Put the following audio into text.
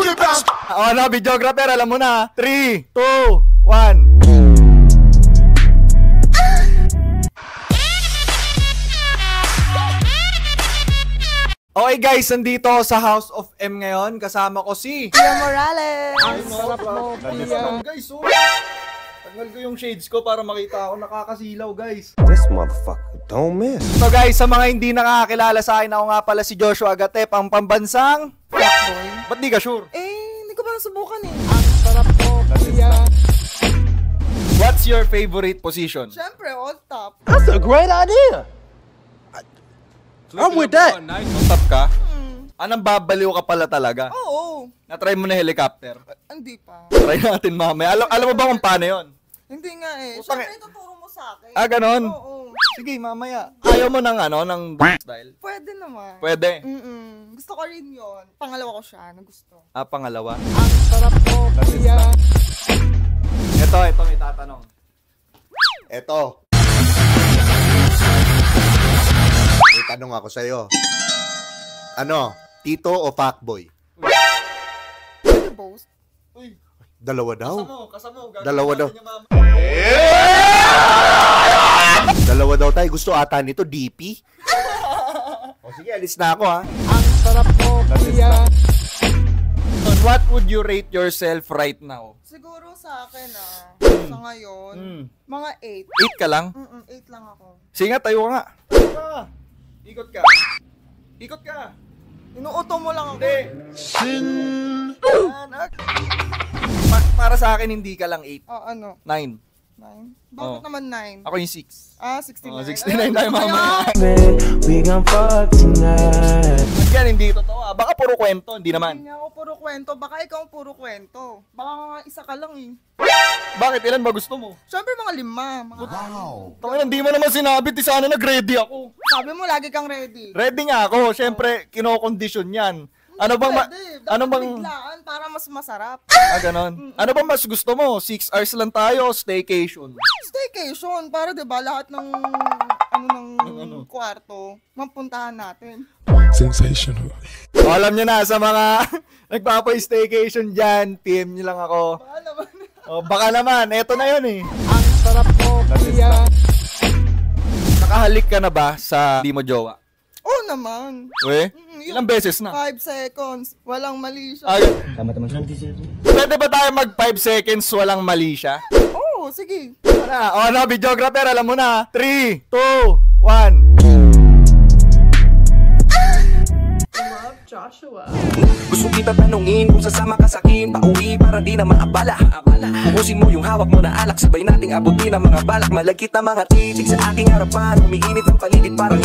O ano, videographer, alam mo na. 3, 2, 1. Okay guys, nandito ako sa House of M ngayon. Kasama ko si Pia Morales. Ang sarap mo, Pia. Guys, oh. Tagal ko yung shades ko para makita ako. Nakakasilaw, guys. This motherfucker don't miss. So guys, sa mga hindi nakakakilala sa akin, ako nga pala si Joshua Agatep, ang pambansang Fuckboy. Ba't di ka sure? Hindi ko pa nasubukan eh. Ang sarap mo, Pia. What's your favorite position? Siyempre, all top. That's a great idea. I'm with that. Top ka? Anong babaliw ka pala talaga? Oo. Na-try mo na helicopter? Hindi pa. Try natin mamaya. Alam mo ba kung paano yun? Hindi nga eh. Utang Siyempre, ituturo mo sa akin. Ganon? Oo. Sige, mamaya. Ayaw mo ng ng style? Pwede naman. Pwede. Gusto ko rin yun. Pangalawa ko siya na gusto. Pangalawa. Ang sarap mo, Pia. Ito, may tatanong. Eto. May tanong ako sa'yo. Ano? Tito o fuckboy? Pwede both. Uy, Dalawa daw. kasamo. Dalawa daw. Dalawa daw tayo. Gusto ata nito, DP. O sige, alis na ako ha. Ang sarap mo, Pia. What would you rate yourself right now? Siguro sa akin sa ngayon, mga 8. 8 ka lang? 8 lang ako. Sige nga, tayo ka nga. Ikot ka. Ikot ka. Inuuto mo lang ako. Para sa akin, hindi ka lang 8. Ano? 9. 9? Bakit naman 9? Ako yung 6. 69. 69 tayo mamaya. We gon' fuck tonight. Yan, hindi totoo. Baka puro kwento, hindi naman. Hindi ako puro kwento. Baka ikaw ang puro kwento. Baka nga isa ka lang eh. Bakit? Ilan ba gusto mo? Siyempre mga 5. Tangina, hindi mo naman sinabi. Sana nag-ready ako. Sabi mo lagi kang ready. Ready nga ako. Siyempre, kinokondisyon yan. Ano bang biglaan para mas masarap. Ganon. Ano bang mas gusto mo? 6 hours lang tayo o staycation? Staycation para 'di ba lahat ng kwarto mapuntahan natin. Sensational. O, alam niyo na sa mga nagpapa-staycation diyan, PM niyo lang ako. Baka naman. Baka naman, eto na 'yon eh. Ang sarap mo, Pia. Nakahalik ka na ba sa di mo jowa? Oo naman. We? Ilang beses na? 5 seconds. Walang mali siya. Tama naman siya. Pwede ba tayo mag 5 seconds walang mali siya? Oo, sige. Ano, videographer, alam mo na. 3, 2, 1. Joshua. Gusto kita tanungin kung sasama ka sa akin, pauwi para di na maabala. Ubusin mo yung hawak mo na alak, sabay nating abutin ang mga balak. Malagkit na mga titik sa aking harapan, umiinit ang paligid parang